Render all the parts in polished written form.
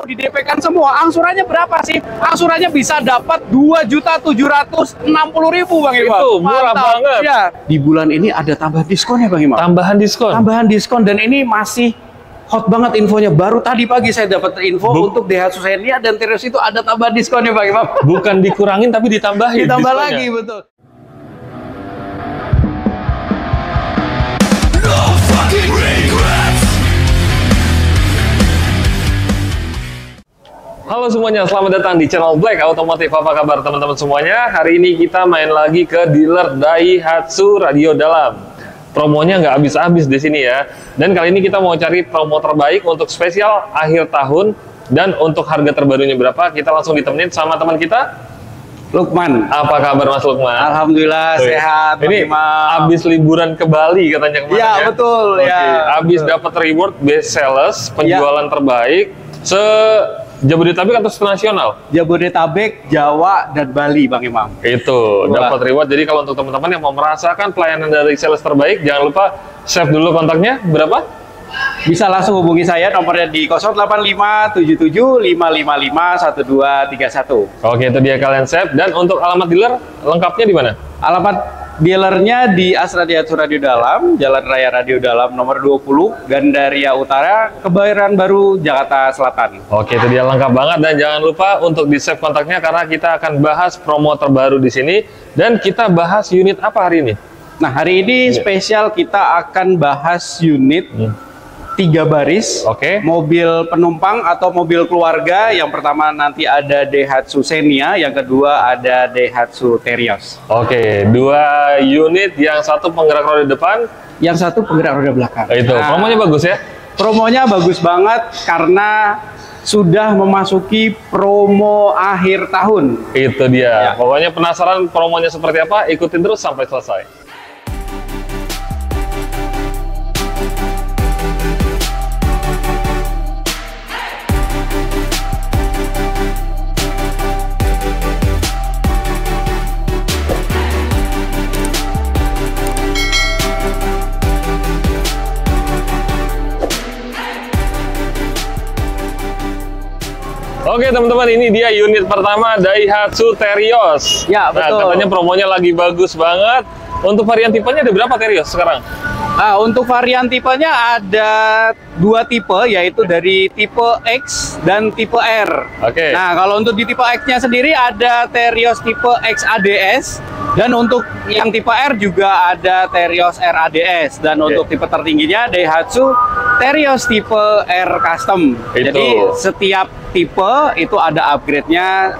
di DP-kan semua, angsurannya berapa sih? Angsurannya bisa dapat 2.760.000 Bang Imam. Itu murah banget. Ya. Di bulan ini ada tambah diskonnya Bang Imam. Tambahan diskon. Tambahan diskon, dan ini masih hot banget infonya. Baru tadi pagi saya dapat info untuk Daihatsu Xenia dan Terios itu ada tambahan diskonnya Bang Imam. Bukan dikurangin tapi ditambahin. Ditambah diskonnya. lagi, betul. Halo semuanya, selamat datang di channel Black Automotive. Apa kabar teman-teman semuanya? Hari ini kita main lagi ke dealer Daihatsu Radio Dalam. Promonya nggak habis-habis di sini ya. Dan kali ini kita mau cari promo terbaik untuk spesial akhir tahun. Dan untuk harga terbarunya berapa, kita langsung ditemenin sama teman kita, Lukman. Apa kabar Mas Lukman? Alhamdulillah sehat. Ini habis liburan ke Bali katanya kemarin ya? Ya, Betul. Oke. Ya. Habis dapat reward best sales, penjualan terbaik se Jabodetabek atau nasional? Jabodetabek, Jawa, dan Bali Bang Imam. Itu dapat reward. Jadi kalau untuk teman-teman yang mau merasakan pelayanan dari sales terbaik, jangan lupa save dulu kontaknya. Berapa? Bisa langsung hubungi saya, nomornya di 085775551231. Oke, itu dia, kalian save. Dan untuk alamat dealer lengkapnya di mana? Alamat dealernya di Astra Daihatsu Radio Dalam, Jalan Raya Radio Dalam nomor 20, Gandaria Utara, Kebayoran Baru, Jakarta Selatan. Oke, itu dia, lengkap banget. Dan jangan lupa untuk di save kontaknya karena kita akan bahas promo terbaru di sini. Dan kita bahas unit apa hari ini? Nah, hari ini spesial kita akan bahas unit 3 baris, mobil penumpang atau mobil keluarga. Yang pertama nanti ada Daihatsu Xenia, yang kedua ada Daihatsu Terios. Oke, 2 unit, yang satu penggerak roda depan, yang satu penggerak roda belakang. Itu, promonya bagus ya? Promonya bagus banget karena sudah memasuki promo akhir tahun. Itu dia. Pokoknya penasaran promonya seperti apa? Ikutin terus sampai selesai. Oke teman-teman, ini dia unit pertama Daihatsu Terios. Ya, betul. Nah, katanya promonya lagi bagus banget. Untuk varian tipenya ada berapa Terios sekarang? Nah, untuk varian tipenya ada 2 tipe, yaitu dari tipe X dan tipe R. Oke. Nah, kalau untuk di tipe X-nya sendiri ada Terios tipe X ADS, dan untuk yang tipe R juga ada Terios R ADS, dan untuk tipe tertingginya Daihatsu Terios tipe R Custom. Jadi setiap tipe itu ada upgrade-nya,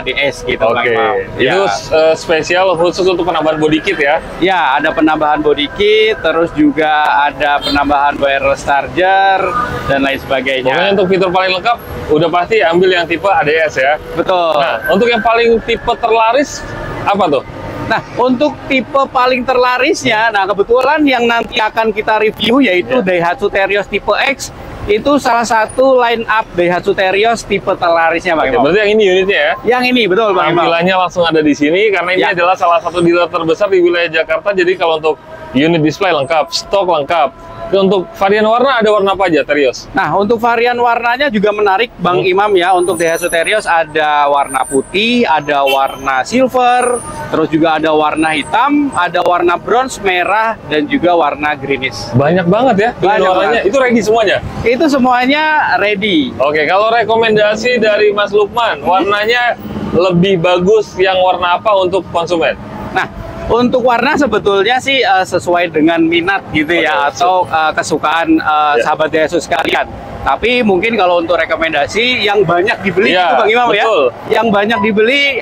ADS gitu. Oke. Itu spesial khusus untuk penambahan body kit ya? Ya, ada penambahan body kit, terus juga ada penambahan wireless charger dan lain sebagainya. Pokoknya untuk fitur paling lengkap udah pasti ambil yang tipe ADS ya. Betul. Nah, untuk yang paling tipe terlaris apa tuh? Nah, untuk tipe paling terlarisnya, nah kebetulan yang nanti akan kita review yaitu Daihatsu Terios tipe X. Itu salah satu line up Daihatsu Terios tipe terlarisnya Bang Imam. Berarti yang ini unitnya ya? Yang ini, betul Bang Imam. Tampilannya langsung ada di sini karena ini adalah salah satu dealer terbesar di wilayah Jakarta. Jadi kalau untuk unit display lengkap, stok lengkap. Untuk varian warna ada warna apa aja Terios? Nah, untuk varian warnanya juga menarik Bang Imam ya. Untuk Daihatsu Terios ada warna putih, ada warna silver, terus juga ada warna hitam, ada warna bronze, merah, dan juga warna greenish. Banyak banget ya banyak warnanya. banget. Itu ready semuanya? Itu semuanya ready. Oke, kalau rekomendasi dari Mas Lukman, warnanya lebih bagus yang warna apa untuk konsumen? Nah, untuk warna sebetulnya sih sesuai dengan minat gitu ya, atau kesukaan sahabat Daihatsu sekalian. Tapi mungkin kalau untuk rekomendasi yang banyak dibeli itu Bang Imam ya. Yang banyak dibeli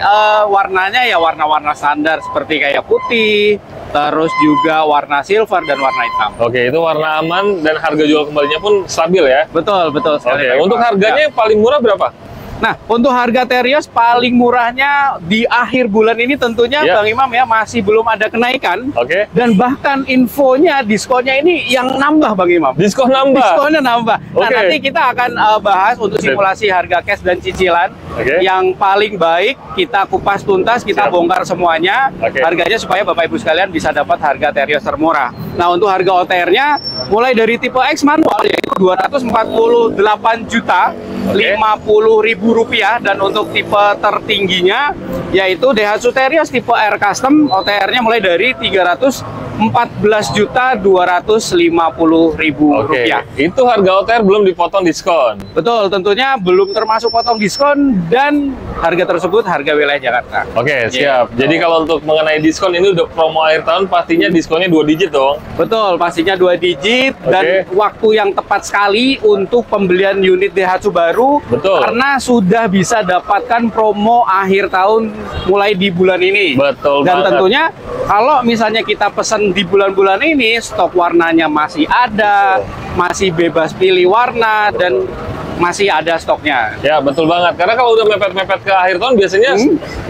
warnanya ya warna-warna standar seperti kayak putih, terus juga warna silver dan warna hitam. Oke, itu warna aman dan harga jual kembalinya pun stabil ya. Betul sekali. Oke, untuk harganya yang paling murah berapa? Nah, untuk harga Terios paling murahnya di akhir bulan ini tentunya Bang Imam ya masih belum ada kenaikan. Dan bahkan infonya diskonnya ini yang nambah Bang Imam. Diskon nambah? Diskonnya nambah. Nah, nanti kita akan bahas untuk simulasi harga cash dan cicilan. Yang paling baik kita kupas tuntas, kita bongkar semuanya harganya supaya Bapak Ibu sekalian bisa dapat harga Terios termurah. Nah, untuk harga OTR-nya mulai dari tipe X manual yaitu 248 juta 50.000 rupiah, dan untuk tipe tertingginya yaitu Daihatsu Terios tipe R Custom, OTR-nya mulai dari 314 juta 250.000 rupiah. Itu harga OTR belum dipotong diskon. Betul, tentunya belum termasuk potong diskon, dan harga tersebut harga wilayah Jakarta. Oke, siap. Jadi kalau untuk mengenai diskon ini udah promo akhir tahun, pastinya diskonnya 2 digit dong. Betul, pastinya 2 digit, dan waktu yang tepat sekali untuk pembelian unit Daihatsu baru. Betul. Karena sudah bisa dapatkan promo akhir tahun mulai di bulan ini. Betul Dan banget. tentunya kalau misalnya kita pesan di bulan-bulan ini, stok warnanya masih ada, masih bebas pilih warna, dan masih ada stoknya. Ya, betul banget. Karena kalau udah mepet-mepet ke akhir tahun biasanya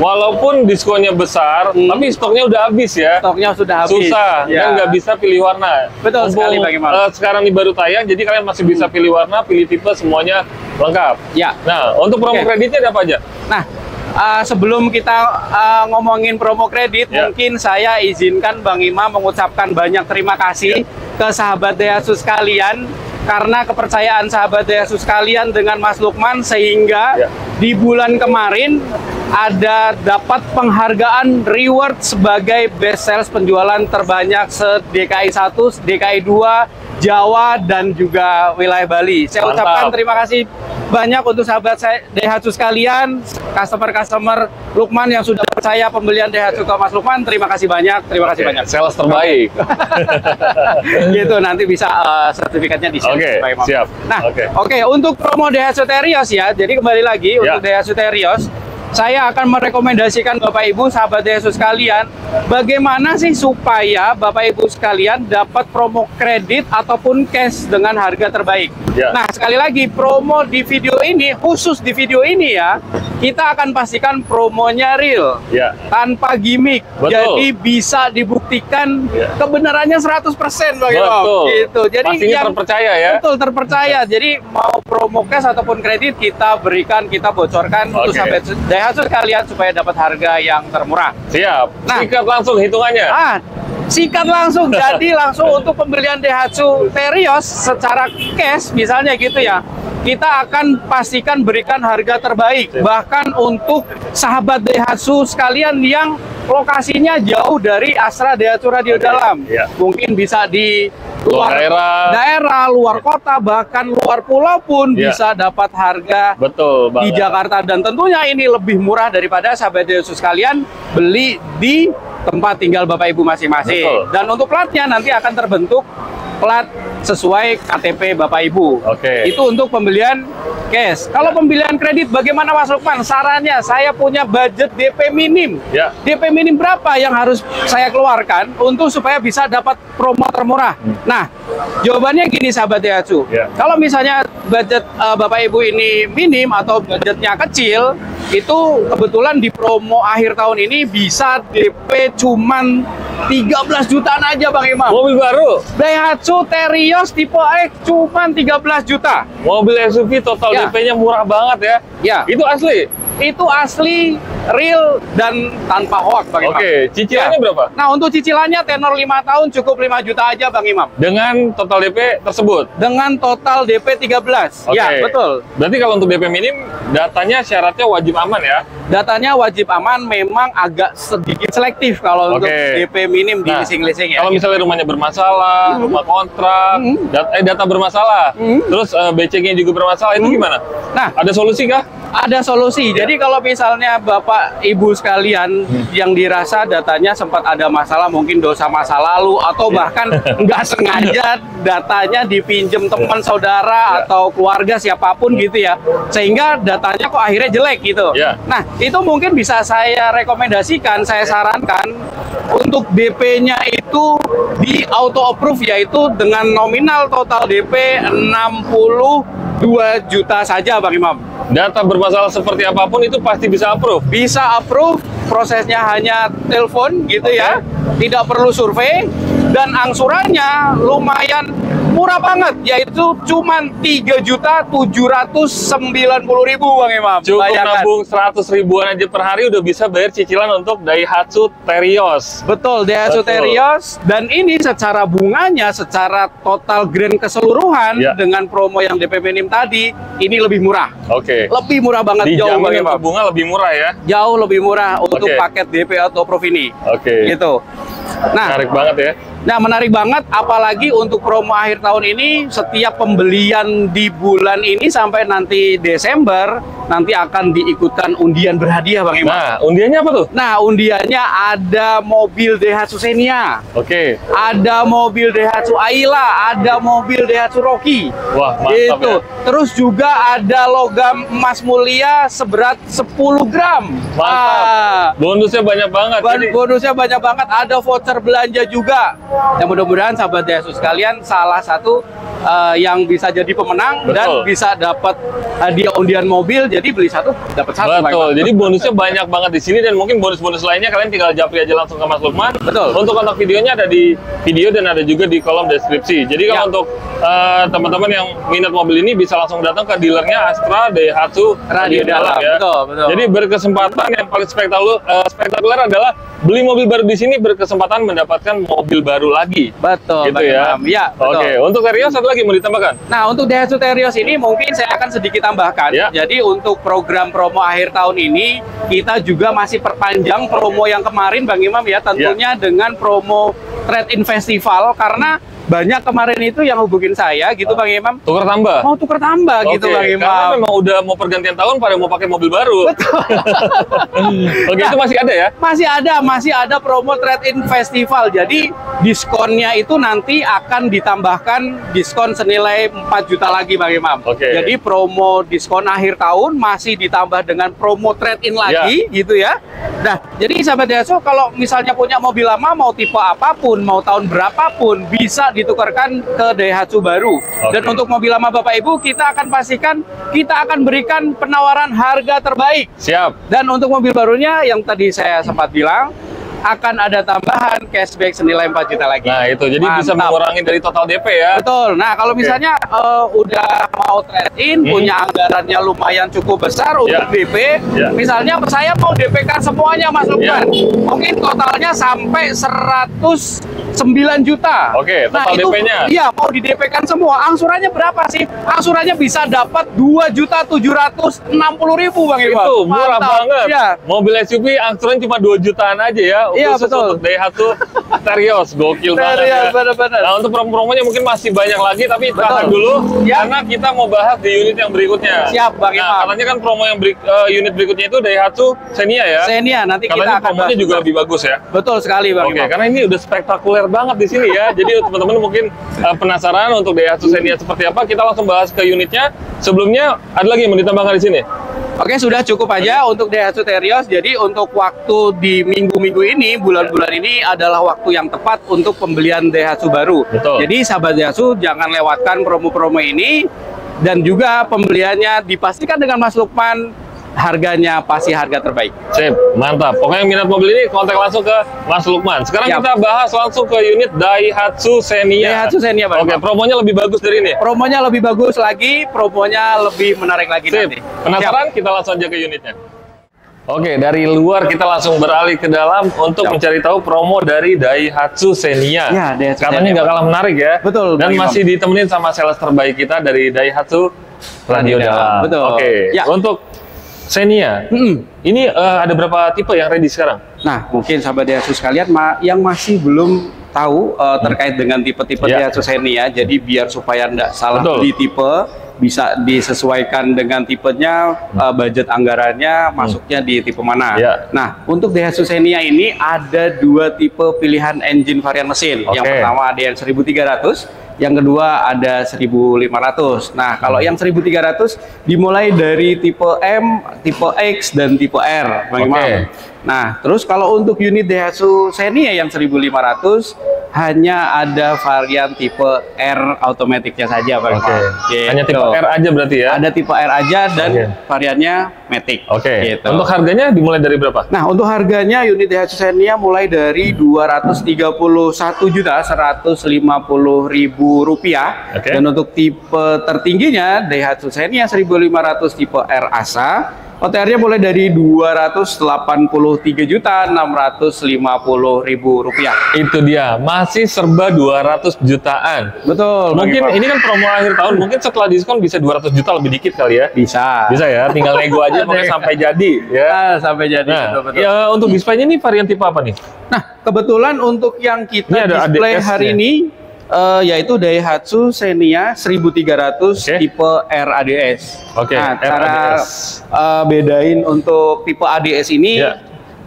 walaupun diskonnya besar, tapi stoknya udah habis ya. Stoknya sudah habis. Susah, dan nggak bisa pilih warna. Betul sekali, Bang Imam. Sekarang ini baru tayang, jadi kalian masih bisa pilih warna, pilih tipe, semuanya lengkap. Ya. Nah, untuk promo kreditnya ada apa aja? Nah, sebelum kita ngomongin promo kredit, mungkin saya izinkan Bang Imam mengucapkan banyak terima kasih ke sahabat Daihatsu sekalian, karena kepercayaan sahabat Daihatsu sekalian dengan Mas Lukman, sehingga di bulan kemarin ada dapat penghargaan reward sebagai best sales penjualan terbanyak se-DKI 1, DKI 2, Jawa, dan juga wilayah Bali. Saya ucapkan terima kasih banyak untuk sahabat saya Daihatsu sekalian, customer-customer Lukman yang sudah percaya pembelian Daihatsu ke Mas Lukman. Terima kasih banyak, terima kasih banyak. Sales terbaik. Gitu, nanti bisa sertifikatnya di-share. Siap. Nah, untuk promo Daihatsu Terios ya. Jadi kembali lagi untuk Daihatsu Terios, saya akan merekomendasikan Bapak Ibu sahabat Daihatsu sekalian, bagaimana sih supaya Bapak Ibu sekalian dapat promo kredit ataupun cash dengan harga terbaik. Nah, sekali lagi, promo di video ini, khusus di video ini ya, kita akan pastikan promonya real, tanpa gimmick. Jadi bisa dibuktikan kebenarannya 100% Bang Imam. Gitu. Jadi pastinya terpercaya ya. Betul, terpercaya. Jadi mau promo cash ataupun kredit, kita berikan, kita bocorkan untuk sahabat Daihatsu sekalian supaya dapat harga yang termurah. Siap. Nah, sikat langsung hitungannya. Sikat langsung. Jadi langsung untuk pembelian Daihatsu Terios secara cash misalnya gitu ya, kita akan pastikan berikan harga terbaik. Bahkan untuk sahabat Daihatsu sekalian yang lokasinya jauh dari Astra Daihatsu Radio Dalam, mungkin bisa di luar daerah, luar kota, bahkan luar pulau pun bisa dapat harga di Jakarta. Dan tentunya ini lebih murah daripada sahabat Daihatsu sekalian beli di tempat tinggal Bapak Ibu masing-masing. Dan untuk platnya nanti akan terbentuk plat sesuai KTP Bapak Ibu. Itu untuk pembelian cash. Kalau pembelian kredit bagaimana Mas Lukman? Sarannya, saya punya budget DP minim. DP minim berapa yang harus saya keluarkan untuk supaya bisa dapat promo termurah? Nah, jawabannya gini sahabat Daihatsu. Kalau misalnya budget Bapak Ibu ini minim atau budgetnya kecil, itu kebetulan di promo akhir tahun ini bisa DP cuman 13 jutaan aja Bang Imam. Mobil baru Daihatsu Terios tipe X cuman 13 juta. Mobil SUV total DP-nya murah banget ya. Itu asli? Itu asli, real, dan tanpa hoax Bang Imam. Cicilannya berapa? Nah, untuk cicilannya tenor 5 tahun cukup 5 juta aja Bang Imam. Dengan total DP tersebut? Dengan total DP 13. Ya, betul. Berarti kalau untuk DP minim, datanya syaratnya wajib aman ya? Datanya wajib aman, memang agak sedikit selektif kalau untuk DP minim di leasing-leasing ya. Kalau misalnya rumahnya bermasalah, rumah kontrak, data bermasalah, terus BCG-nya juga bermasalah, itu gimana? Nah, ada solusi kah? Ada solusi. Jadi kalau misalnya Bapak Ibu sekalian yang dirasa datanya sempat ada masalah, mungkin dosa masa lalu, atau bahkan nggak sengaja datanya dipinjem teman saudara atau keluarga siapapun gitu ya, sehingga datanya kok akhirnya jelek gitu. Nah, itu mungkin bisa saya rekomendasikan, saya sarankan untuk DP-nya itu di auto approve, yaitu dengan nominal total DP 62 juta saja Bang Imam. Data bermasalah seperti apapun itu pasti bisa approve? Bisa approve, prosesnya hanya telepon gitu ya, tidak perlu survei, dan angsurannya lumayan Murah banget, yaitu cuman 3.790.000 Bang Imam. Cukup Bayangkan. nabung 100 ribuan aja per hari udah bisa bayar cicilan untuk Daihatsu Terios. Betul, Daihatsu Terios. Dan ini secara bunganya, secara total grand keseluruhan Ya. dengan promo yang DP minim tadi, ini lebih murah. Oke. Lebih murah banget, jauh Bang Dijamin Imam. untuk bunga lebih murah ya. Jauh lebih murah untuk Oke. paket DP Autoproof ini. Oke. Gitu. Nah, Menarik banget ya. Nah, menarik banget, apalagi untuk promo akhir tahun ini, setiap pembelian di bulan ini sampai nanti Desember, nanti akan diikutkan undian berhadiah, Bang Imam. Nah, undiannya apa tuh? Nah, undiannya ada mobil Daihatsu Xenia, Oke. ada mobil Daihatsu Ayla, ada mobil Daihatsu Rocky. Wah, mantap Gitu. ya. Terus juga ada logam emas mulia seberat 10 gram. Mantap. Bonusnya banyak banget. Jadi, Bonusnya banyak banget, ada voucher belanja juga. Dan mudah-mudahan sahabat Daihatsu sekalian salah satu yang bisa jadi pemenang Betul. dan bisa dapat hadiah undian mobil. Jadi beli satu dapat satu. betul. Bang. Jadi bonusnya banyak banget di sini dan mungkin bonus-bonus lainnya kalian tinggal japri aja langsung ke Mas Lukman. Betul. Untuk kontak videonya ada di video dan ada juga di kolom deskripsi. Jadi kalau Ya. untuk teman-teman yang minat mobil ini bisa langsung datang ke dealernya Astra Daihatsu Radio Dalam. ya. Betul, betul. Jadi berkesempatan yang paling spektakuler adalah beli mobil baru di sini berkesempatan mendapatkan mobil baru lagi. Betul, Gitu Bang ya. Imam. Ya, betul. Oke, untuk Terios satu lagi mau ditambahkan? Nah, untuk Daihatsu Terios ini mungkin saya akan sedikit tambahkan. Ya. Jadi untuk program promo akhir tahun ini, kita juga masih perpanjang promo yang kemarin, Bang Imam ya, tentunya dengan promo Trade-in Festival, karena banyak kemarin itu yang hubungin saya gitu, Bang Imam. Tukar tambah? Mau tuker tambah gitu, Oke, Bang karena Imam. memang udah mau pergantian tahun pada mau pakai mobil baru. Oke, itu masih ada ya? Masih ada promo Trade-in Festival. Jadi diskonnya itu nanti akan ditambahkan diskon senilai 4 juta lagi, Bang Imam. Oke. Jadi promo diskon akhir tahun masih ditambah dengan promo Trade-in lagi gitu ya. Nah, jadi sahabat Daihatsu kalau misalnya punya mobil lama mau tipe apapun, mau tahun berapapun bisa ditukarkan ke Daihatsu baru. Dan untuk mobil lama Bapak Ibu kita akan pastikan kita akan berikan penawaran harga terbaik. Siap. Dan untuk mobil barunya yang tadi saya sempat bilang akan ada tambahan cashback senilai 4 juta lagi. Nah, itu jadi bisa Mantap. mengurangi dari total DP ya. Betul. Nah, kalau misalnya udah mau trade-in, punya anggarannya lumayan cukup besar untuk DP, misalnya saya mau DP-kan semuanya, Mas Lukman. Mungkin totalnya sampai 109 juta. Oke, total nah, itu DP-nya. iya, mau di DP-kan semua. Angsurannya berapa sih? Angsurannya bisa dapat 2.760.000, Bang Imam. Itu murah Mantap. banget. Iya. Mobil SUV angsuran cuma 2 jutaan aja ya. Iya, Khusus betul. untuk Daihatsu Terios, gokil banget ya. Benar-benar. Nah, untuk promo-promonya mungkin masih banyak lagi, tapi tahan dulu Ya. karena kita mau bahas di unit yang berikutnya. Siap, Bang Nah, Imam. katanya kan promo yang unit berikutnya itu Daihatsu Xenia ya. Xenia, nanti Katanya kita akan promonya bahas. juga lebih bagus ya. Betul sekali, Bang Oke, Imam. karena ini udah spektakuler banget di sini ya. Jadi teman-teman mungkin penasaran untuk Daihatsu Xenia seperti apa, kita langsung bahas ke unitnya. Sebelumnya ada lagi yang mau ditambahkan di sini? Oke, sudah cukup aja untuk Daihatsu Terios. Jadi untuk waktu di minggu-minggu ini, bulan-bulan ini adalah waktu yang tepat untuk pembelian Daihatsu baru. Betul. Jadi sahabat Daihatsu jangan lewatkan promo-promo ini, dan juga pembeliannya dipastikan dengan Mas Lukman harganya pasti harga terbaik. Sip, mantap. Pokoknya yang minat mobil ini kontak langsung ke Mas Lukman. Sekarang Siap. kita bahas langsung ke unit Daihatsu Xenia. Daihatsu Xenia, Bang. Oke, promonya lebih bagus dari ini. Promonya lebih bagus lagi, promonya lebih menarik lagi Sip. nanti. Penasaran? Kita langsung aja ke unitnya. Oke, dari luar kita langsung beralih ke dalam untuk mencari tahu promo dari Daihatsu Xenia. Ya, Daihatsu Katanya Xenia. nggak kalah menarik ya. Betul, Dan Bang Imam. masih ditemenin sama sales terbaik kita dari Daihatsu Radio Dalam. Betul. Oke, Ya. untuk Xenia, ini ada berapa tipe yang ready sekarang? Nah, mungkin sahabat Daihatsu sekalian yang masih belum tahu terkait dengan tipe-tipe Ya. Daihatsu Xenia, jadi biar supaya nggak salah Betul. beli tipe, bisa disesuaikan dengan tipenya, budget anggarannya masuknya di tipe mana. Ya. Nah, untuk Daihatsu Xenia ini ada 2 tipe pilihan engine varian mesin. Oke. Yang pertama ada yang 1300, yang kedua ada 1500. Nah, kalau yang 1300 dimulai dari tipe M, tipe X, dan tipe R, Bang Oke. Imam. Nah, terus kalau untuk unit Daihatsu Xenia yang 1500 hanya ada varian tipe R automaticnya saja, Pak. Oke. Gitu. Hanya tipe R aja berarti ya? Ada tipe R aja dan variannya Matic. Oke. Gitu. Untuk harganya dimulai dari berapa? Nah, untuk harganya unit Daihatsu Xenia mulai dari Rp231.150.000. Oke. Dan untuk tipe tertingginya Daihatsu Xenia 1500 tipe R ASA, OTR-nya mulai dari Rp283.650.000. Itu dia, masih serba 200 jutaan. Betul. Mungkin ini kan promo akhir tahun, mungkin setelah diskon bisa 200 juta lebih dikit kali ya? Bisa. Bisa ya, tinggal nego aja pokoknya sampai jadi ya. Nah, sampai jadi. Nah, betul. ya untuk displaynya ini varian tipe apa nih? Nah, kebetulan untuk yang kita Ini ada display ADS hari -nya. ini yaitu Daihatsu Xenia 1300 tipe R ADS. Oke, Nah, R cara ADS. bedain untuk tipe ADS ini Ya.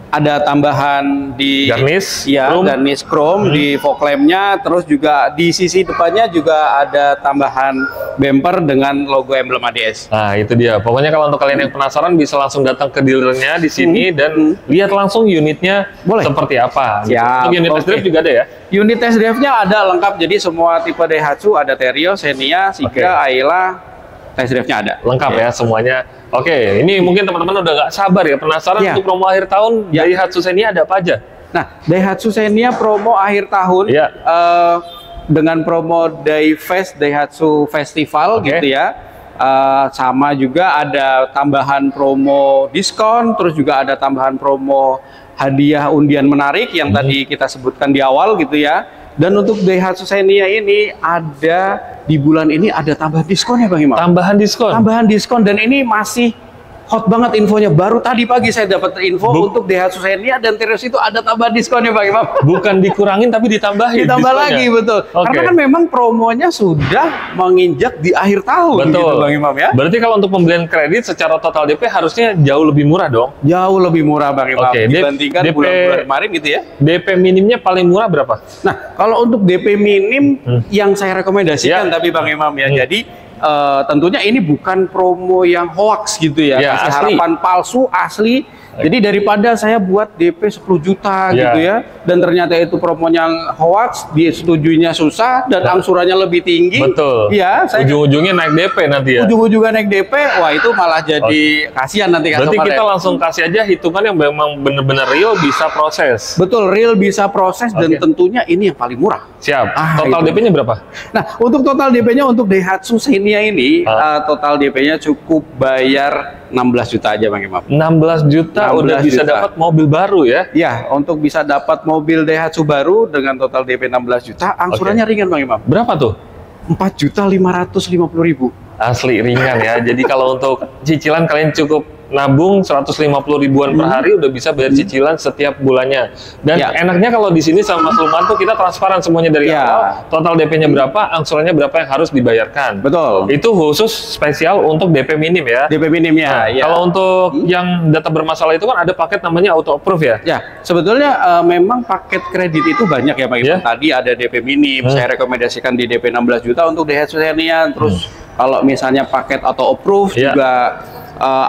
ada tambahan di Garnish, ya, chrome. garnish chrome di fog lamp-nya, terus juga di sisi depannya juga ada tambahan bumper dengan logo emblem ADS. Nah, itu dia. Pokoknya kalau untuk kalian yang penasaran bisa langsung datang ke dealernya di sini dan lihat langsung unitnya Boleh. seperti apa. Gitu. Siap, Untuk unit test drive juga ada ya? Unit test drive-nya ada lengkap, jadi semua tipe Daihatsu ada Terios, Xenia, Sigra, Ayla, test drive-nya ada. Lengkap ya semuanya. Oke, ini mungkin teman-teman udah nggak sabar ya penasaran Ya. untuk promo akhir tahun Daihatsu Xenia ada apa aja? Nah, Daihatsu Xenia promo akhir tahun Ya. dengan promo Daifest Daihatsu Festival Oke. gitu ya. Sama juga ada tambahan promo diskon, terus juga ada tambahan promo hadiah undian menarik yang tadi kita sebutkan di awal gitu ya. Dan untuk Daihatsu Xenia ini ada di bulan ini ada tambahan diskon ya Bang Imam. Tambahan diskon. Tambahan diskon dan ini masih hot banget infonya. Baru tadi pagi saya dapat info untuk Daihatsu Xenia dan Terios itu ada tambahan diskonnya Bang Imam. Bukan dikurangin tapi ditambahin. Ditambah diskonnya. lagi betul. Oke. Karena kan memang promonya sudah menginjak di akhir tahun Betul. gitu Bang Imam ya. Berarti kalau untuk pembelian kredit secara total DP harusnya jauh lebih murah dong. Jauh lebih murah Bang Imam Oke, dibandingkan DP bulan-bulan kemarin gitu ya. DP minimnya paling murah berapa? Nah, kalau untuk DP minim yang saya rekomendasikan Ya. tapi Bang Imam ya. Jadi tentunya ini bukan promo yang hoax gitu ya. Ya, Kasih asli. harapan palsu asli. Jadi daripada saya buat DP 10 juta Ya. gitu ya dan ternyata itu promonya hoax, disetujuinya susah dan angsurannya lebih tinggi. Betul. Iya, saya Ujung-ujungnya naik DP nanti ya. ujung-ujungnya naik DP, wah itu malah jadi kasihan nanti Berarti customer kita ya. langsung kasih aja hitungan yang memang benar-benar real bisa proses. Betul, real bisa proses dan Oke. tentunya ini yang paling murah. Siap. Ah, Total itu. DP-nya berapa? Nah, untuk total DP-nya untuk Daihatsu Xenia ini total DP-nya cukup bayar 16 juta aja Bang Imam. 16 juta 16 udah bisa juta. dapat mobil baru ya. Ya, untuk bisa dapat mobil Daihatsu baru dengan total DP 16 juta, angsurannya ringan Bang Imam. Berapa tuh? 4.550.000. Asli ringan ya. Jadi kalau untuk cicilan kalian cukup nabung 150 ribuan per hari udah bisa bayar cicilan setiap bulannya. Dan Ya. enaknya kalau di sini sama Mas Luman tuh kita transparan semuanya dari Ya. awal. Total DP-nya berapa, angsurannya berapa yang harus dibayarkan. Betul. Itu khusus spesial untuk DP minim ya. DP minimnya. Nah, Ya. kalau untuk yang data bermasalah itu kan ada paket namanya auto approve ya. Ya, sebetulnya memang paket kredit itu banyak ya Pak Ivan. Ya. Tadi ada DP minim, saya rekomendasikan di DP 16 juta untuk Daihatsu Xenia. Terus kalau misalnya paket auto approve Ya. juga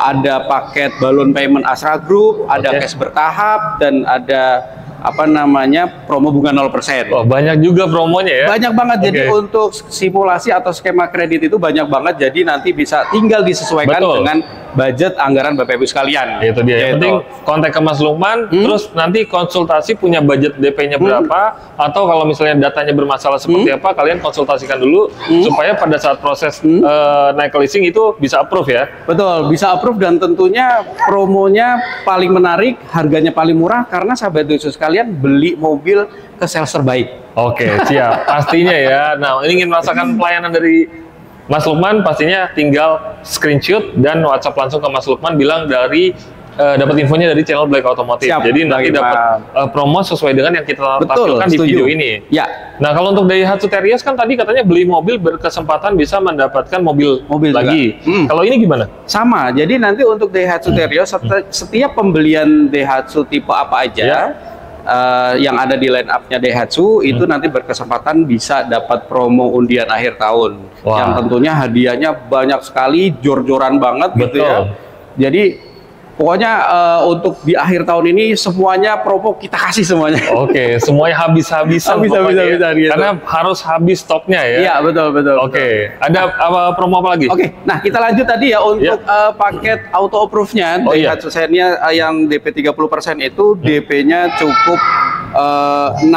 ada paket balloon payment Astra Group, ada Oke. cash bertahap dan ada apa namanya promo bunga 0%. Oh, banyak juga promonya ya. Banyak banget. Jadi Oke. untuk simulasi atau skema kredit itu banyak banget. Jadi nanti bisa tinggal disesuaikan Betul. dengan budget anggaran Bapak Ibu sekalian. Itu dia. Yang Gitu. penting kontak ke Mas Lukman, terus nanti konsultasi punya budget DP-nya berapa, atau kalau misalnya datanya bermasalah seperti apa, kalian konsultasikan dulu supaya pada saat proses naik ke leasing itu bisa approve ya. Betul, bisa approve dan tentunya promonya paling menarik, harganya paling murah karena sahabat Daihatsu sekalian beli mobil ke sales terbaik. Oke, siap. Pastinya ya. Nah, ini ingin merasakan pelayanan dari Mas Lukman, pastinya tinggal screenshot dan WhatsApp langsung ke Mas Lukman bilang dari dapat infonya dari channel Black Automotive. Siap, Jadi nanti Bang dapat Imam. promo sesuai dengan yang kita Betul, tampilkan di setuju. video ini. Ya, Nah, kalau untuk Daihatsu Terios kan tadi katanya beli mobil berkesempatan bisa mendapatkan mobil Mobil lagi. juga. Kalau ini gimana? sama. Jadi nanti untuk Daihatsu Terios setiap pembelian Daihatsu tipe apa aja Ya. yang ada di line up-nya Daihatsu itu nanti berkesempatan bisa dapat promo undian akhir tahun. Wah. Yang tentunya hadiahnya banyak sekali, jor-joran banget gitu Betul. ya. Jadi Pokoknya untuk di akhir tahun ini semuanya promo kita kasih semuanya. Oke, semuanya habis-habisan. Habis-habisan gitu. Karena harus habis stoknya ya. Iya, betul. Oke, ada apa promo apa lagi? Oke, nah kita lanjut tadi ya untuk paket auto approve-nya dari Daihatsu Xenia yang DP 30% itu DP-nya cukup 60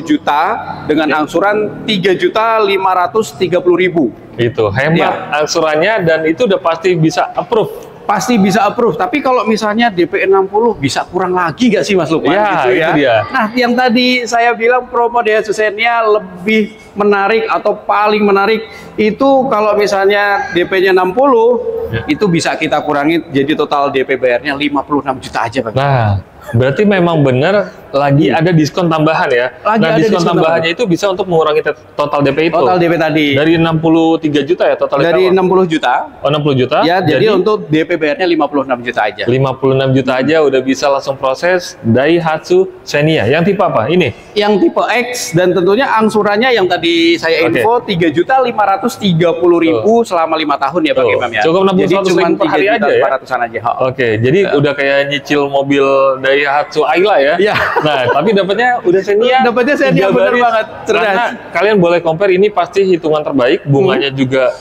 juta dengan angsuran 3.530.000. Itu hemat angsurannya dan itu udah pasti bisa approve. Pasti bisa approve, tapi kalau misalnya DP 60 bisa kurang lagi nggak sih Mas Lukman? Ya, gitu itu dia. Nah, yang tadi saya bilang promo Daihatsu Xenia lebih menarik atau paling menarik itu kalau misalnya DP-nya 60 itu bisa kita kurangi jadi total DP bayarnya 56 juta aja Bang. Nah, berarti memang benar lagi ada diskon tambahan ya. Lagi nah, ada diskon tambahan. tambahannya itu bisa untuk mengurangi total DP itu. Total DP tadi. Dari 63 juta ya total Dari DP. 60 juta. Oh, 60 juta. Ya, jadi untuk DP bayarnya 56 juta aja. 56 juta aja udah bisa langsung proses Daihatsu Xenia. Yang tipe apa? Ini? Yang tipe X dan tentunya angsurannya yang tadi saya info 3.530.000 selama 5 tahun ya Bang Imam ya. Cukup 60 jadi cuma per hari aja ya. 400-an aja. Oke, jadi udah kayak nyicil mobil Daihatsu Ayla ya. Iya. Nah, tapi dapatnya udah Xenia. Dapatnya Xenia bener banget, cerdas. Karena kalian boleh compare ini pasti hitungan terbaik, bunganya juga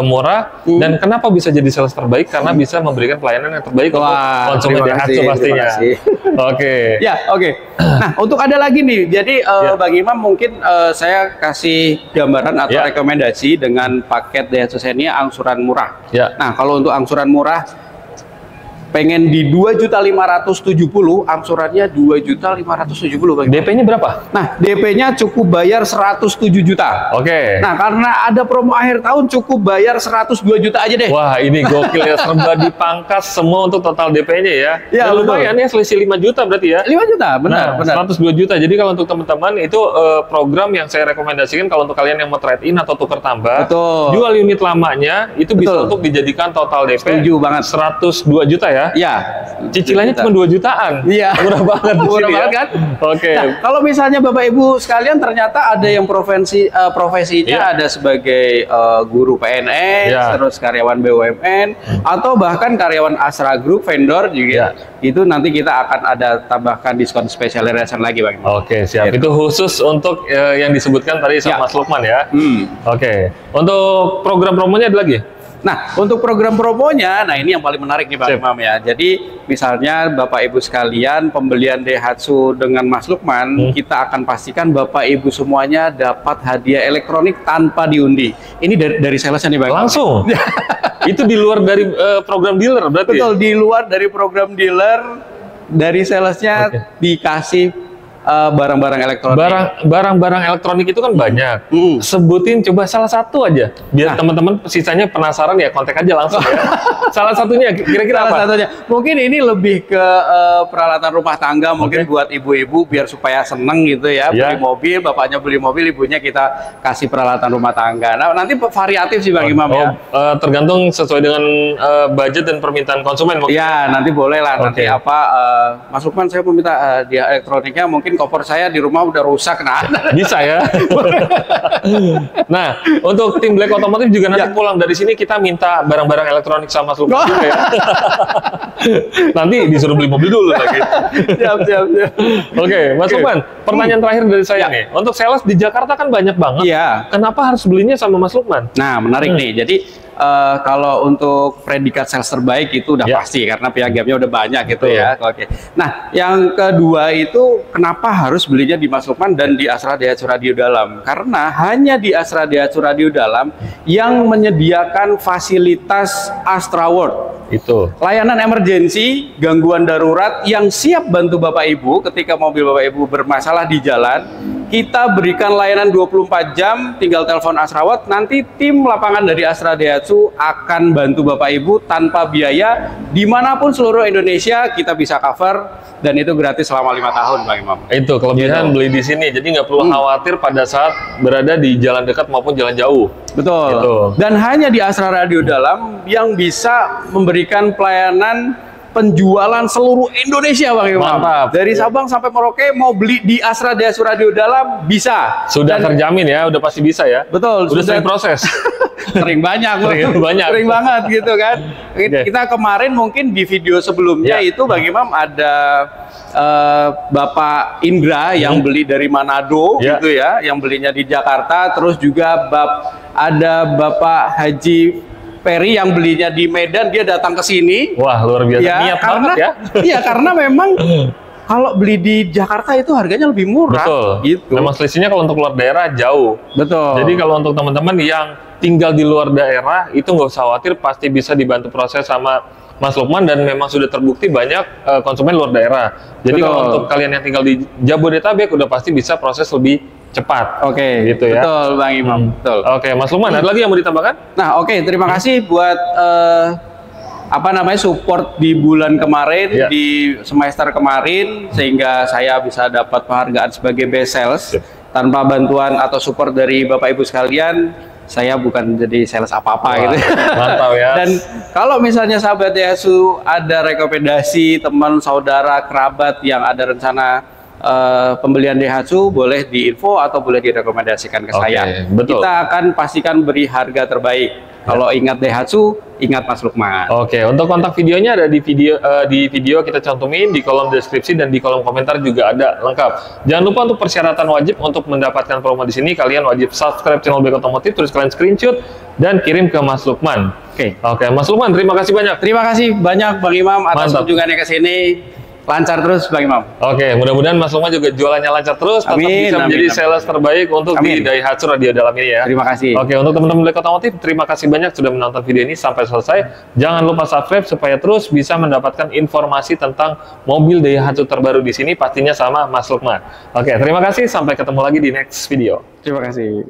murah dan kenapa bisa jadi sales terbaik karena bisa memberikan pelayanan yang terbaik untuk konsumen Daihatsu pastinya. Oke. Ya, oke. Nah, untuk ada lagi nih. Jadi Bang Imam mungkin saya kasih gambaran atau rekomendasi dengan paket Daihatsu Xenia angsuran murah. Ya. Nah, kalau untuk angsuran murah pengen di 2.570, angsurannya 2.570 Bang. DP-nya berapa? Nah, DP-nya cukup bayar 107 juta. Oke. Nah, karena ada promo akhir tahun cukup bayar 102 juta aja deh. Wah, ini gokil ya, serba dipangkas semua untuk total DP-nya ya. Ya, lumayan ya, selisih 5 juta berarti ya. 5 juta, benar. 102 juta. Jadi kalau untuk teman-teman itu program yang saya rekomendasikan kalau untuk kalian yang mau trade-in atau tukar tambah. Betul. Jual unit lamanya itu bisa untuk dijadikan total DP. Setuju banget. 102 juta ya. Iya. Cicilannya cuma 2 jutaan. Iya. Murah banget di Murah sini banget ya. kan? Oke. Nah, kalau misalnya Bapak Ibu sekalian ternyata ada yang profesinya ada sebagai guru PNS, terus karyawan BUMN, atau bahkan karyawan Astra Group, vendor juga. Itu nanti kita akan ada tambahkan diskon spesial reason lagi Bang. Oke, siap. Itu khusus untuk yang disebutkan tadi sama Mas Lukman ya. Oke. Untuk program promonya ada lagi? Nah, untuk program promonya, nah ini yang paling menarik nih Bang Imam ya. Jadi, misalnya Bapak Ibu sekalian pembelian Daihatsu dengan Mas Lukman, kita akan pastikan Bapak Ibu semuanya dapat hadiah elektronik tanpa diundi. Ini dari salesnya nih Bang. Langsung? Itu di luar dari program dealer berarti? Betul, di luar dari program dealer, dari salesnya dikasih barang-barang elektronik. Barang-barang elektronik itu kan banyak. Sebutin coba salah satu aja. Biar teman-teman sisanya penasaran ya kontak aja langsung ya. Salah satunya kira-kira apa? Satunya. Mungkin ini lebih ke peralatan rumah tangga mungkin buat ibu-ibu biar supaya seneng gitu ya. Beli mobil, bapaknya beli mobil, ibunya kita kasih peralatan rumah tangga. Nah, nanti variatif sih Bang Imam ya. Tergantung sesuai dengan budget dan permintaan konsumen mungkin. Ya, nanti boleh lah nanti apa Mas Lukman saya meminta dia elektroniknya mungkin koper saya di rumah udah rusak, nah bisa ya. Nah, untuk tim Black Otomotif juga nanti pulang dari sini kita minta barang-barang elektronik sama Mas Lukman juga ya. Nanti disuruh beli mobil dulu lagi. Siap. Oke, Mas Lukman, pertanyaan terakhir dari saya nih. Untuk sales di Jakarta kan banyak banget. Iya. Kenapa harus belinya sama Mas Lukman? Nah, menarik nih. Jadi kalau untuk predikat sales terbaik itu udah pasti karena piagamnya udah banyak gitu ya. Oke. Nah, yang kedua itu kenapa harus belinya di Mas Lukman dan di Astra Daihatsu Radio Dalam? Karena hanya di Astra Daihatsu Radio Dalam yang menyediakan fasilitas Astra World. Itu. Layanan emergensi, gangguan darurat yang siap bantu Bapak Ibu ketika mobil Bapak Ibu bermasalah di jalan. Kita berikan layanan 24 jam, tinggal telepon Astra World, nanti tim lapangan dari Astra Daihatsu akan bantu Bapak Ibu tanpa biaya, dimanapun seluruh Indonesia kita bisa cover, dan itu gratis selama 5 tahun Bang Imam. Itu kelebihan beli di sini, jadi nggak perlu khawatir pada saat berada di jalan dekat maupun jalan jauh. Betul. Gitu. Dan hanya di Astra Radio Dalam yang bisa memberikan pelayanan penjualan seluruh Indonesia Bang Imam. Mantap. Dari Sabang sampai Merauke mau beli di Astra Daihatsu Radio Dalam bisa. Sudah terjamin ya, udah pasti bisa ya. Betul. Udah sering proses. sering banyak, Sering banget gitu kan. Kita kemarin mungkin di video sebelumnya itu Bang Imam ada Bapak Indra yang beli dari Manado gitu ya, yang belinya di Jakarta, terus juga ada Bapak Haji Ferry yang belinya di Medan, dia datang ke sini. Wah, luar biasa. Ya, Niat karena banget ya. Iya, karena memang kalau beli di Jakarta itu harganya lebih murah. Betul. Gitu. Memang selisihnya kalau untuk luar daerah jauh. Betul. Jadi kalau untuk teman-teman yang tinggal di luar daerah itu nggak usah khawatir, pasti bisa dibantu proses sama Mas Lukman, dan memang sudah terbukti banyak konsumen luar daerah. Jadi kalau untuk kalian yang tinggal di Jabodetabek udah pasti bisa proses lebih cepat. Oke, gitu ya. Betul Bang Imam. Betul. Oke, Mas Lukman, ada lagi yang mau ditambahkan? Nah, terima kasih buat support di bulan kemarin, di semester kemarin, sehingga saya bisa dapat penghargaan sebagai best sales. Tanpa bantuan atau support dari Bapak Ibu sekalian, saya bukan jadi sales apa-apa gitu. Mantap ya. Dan kalau misalnya sahabat Daihatsu ada rekomendasi teman, saudara, kerabat yang ada rencana pembelian Daihatsu, boleh diinfo atau boleh direkomendasikan ke saya. Betul. Kita akan pastikan beri harga terbaik. Kalau ingat Daihatsu, ingat Mas Lukman. Oke, untuk kontak videonya ada di video kita cantumin di kolom deskripsi, dan di kolom komentar juga ada lengkap. Jangan lupa untuk persyaratan wajib untuk mendapatkan promo di sini, kalian wajib subscribe channel Black Otomotif, terus kalian screenshot dan kirim ke Mas Lukman. Oke, Mas Lukman, terima kasih banyak. Terima kasih banyak Bang Imam atas kunjungannya ke sini. Lancar terus Bang Imam. Oke, mudah-mudahan Mas Lukman juga jualannya lancar terus, tetap bisa menjadi sales terbaik untuk di Daihatsu Radio Dalam ini ya. Terima kasih. Oke, untuk teman-teman Black Otomotif, terima kasih banyak sudah menonton video ini sampai selesai. Jangan lupa subscribe supaya terus bisa mendapatkan informasi tentang mobil Daihatsu terbaru di sini, pastinya sama Mas Lukman. Oke, terima kasih, sampai ketemu lagi di next video. Terima kasih.